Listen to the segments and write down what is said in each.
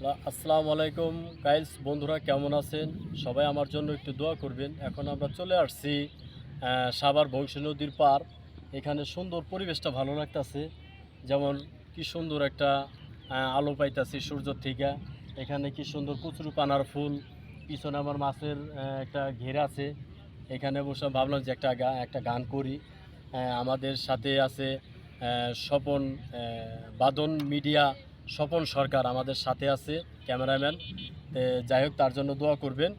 আসসালামু আলাইকুম গাইস, বন্ধুরা কেমন আছেন? সবাই আমার জন্য একটু দোয়া করবেন। এখন আমরা চলে আসছি সাভার বংশী নদীর পার। এখানে সুন্দর পরিবেশটা ভালো লাগতেছে, যেমন কি সুন্দর একটা আলো পাইতেছি সূর্য থেকে। এখানে কি সুন্দর কচুরিপানার ফুল, পিছনে আমার মাছের একটা ঘের আছে। এখানে বসে ভাবলাম যে একটা গান করি। আমাদের সাথে আছে স্বপন বাদন মিডিয়া, স্বপন সরকার আমাদের সাথে আছে, ক্যামেরাম্যান। যাই হোক, তার জন্য দোয়া করবেন।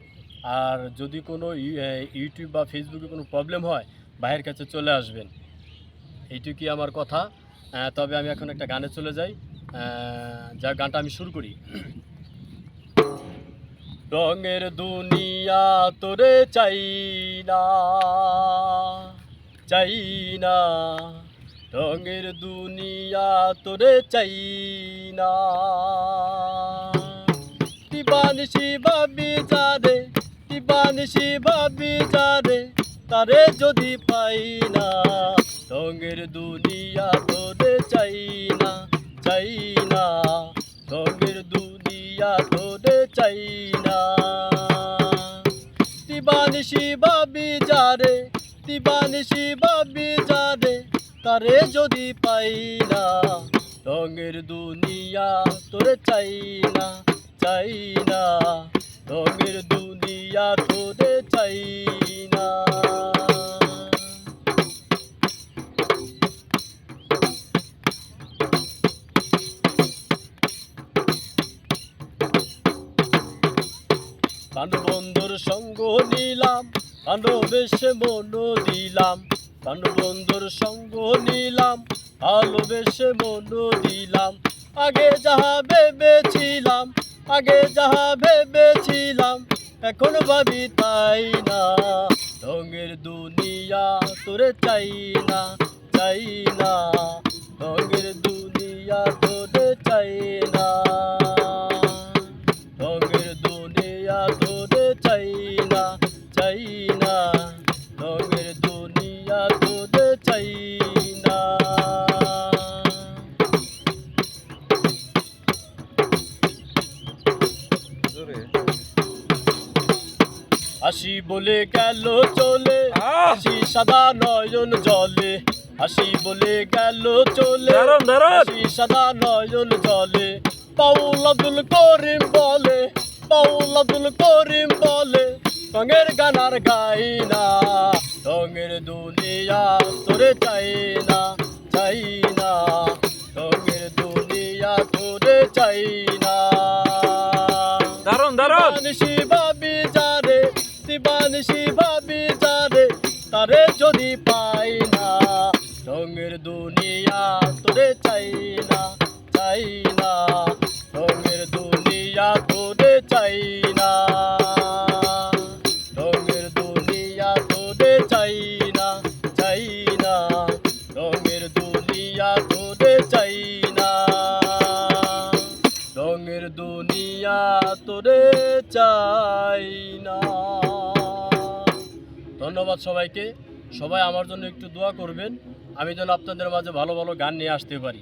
আর যদি কোনো ইউটিউব বা ফেসবুকে কোনো প্রবলেম হয়, ভাইয়ের কাছে চলে আসবেন। এইটুকুই আমার কথা। তবে আমি এখন একটা গানে চলে যাই। যা গানটা আমি শুরু করি। রঙের দুনিয়া তোরে চাই না, চাই না, রঙের দুনিয়া তোরে চাই না। দিবানিশি ভাবি যারে, দিবানিশি ভাবি যারে, তারে যদি পাই না। রঙের দুনিয়া তোরে চাই না, চাই না, রঙের দুনিয়া তোরে চাই না। দিবানিশি ভাবি যারে, দিবানিশি ভাবি যারে, তারে যদি পাই না। রঙের দুনিয়া তোরে চাই না, চাই না, রঙের দুনিয়া তোরে চাই না। প্রাণবন্ধুর সঙ্গ নিলাম, ভালোবেসে মন দিলাম। প্রাণবন্ধুর সঙ্গ নিলাম, ভালোবেসে মন দিলাম। আগে যাহা ভেবেছিলাম, আগে যাহা ভেবেছিলাম, এখন ভাবি তাই না। রঙের দুনিয়া তোরে চাই না, চাই না, রঙের দুনিয়া তোরে চাই না। রঙের দুনিয়া তোরে চাই না, চাই না, রঙের দুনিয়া তোরে চাই না। হাসি বলে গেল চলে, হাসি সাদা নয়ন জলে। হাসি বলে গেল চলে, হাসি সাদা নয়ন জলে। বাউল আব্দুল করিম বলে, বাউল আব্দুল করিম বলে, রঙের গান আর গাই না। রঙের দুনিয়া তোরে চাই না, চাই না, রঙের দুনিয়া তোরে চাই না। দারুন দারুন দিবানিশি ভাবি যারে, দিবানিশি ভাবি যারে, তারে যদি পাই না। রঙের দুনিয়া তোরে চাই না, চাই না, রঙের দুনিয়া তোরে চাই না। রঙের দুনিয়া তোরে চাই না, চাই না, রঙের দুনিয়া তোরে চাই না। রঙের দুনিয়া তোরে চাই না। ধন্যবাদ সবাইকে। সবাই আমার জন্য একটু দোয়া করবেন, আমি যেন আপনাদের মাঝে ভালো ভালো গান নিয়ে আসতে পারি।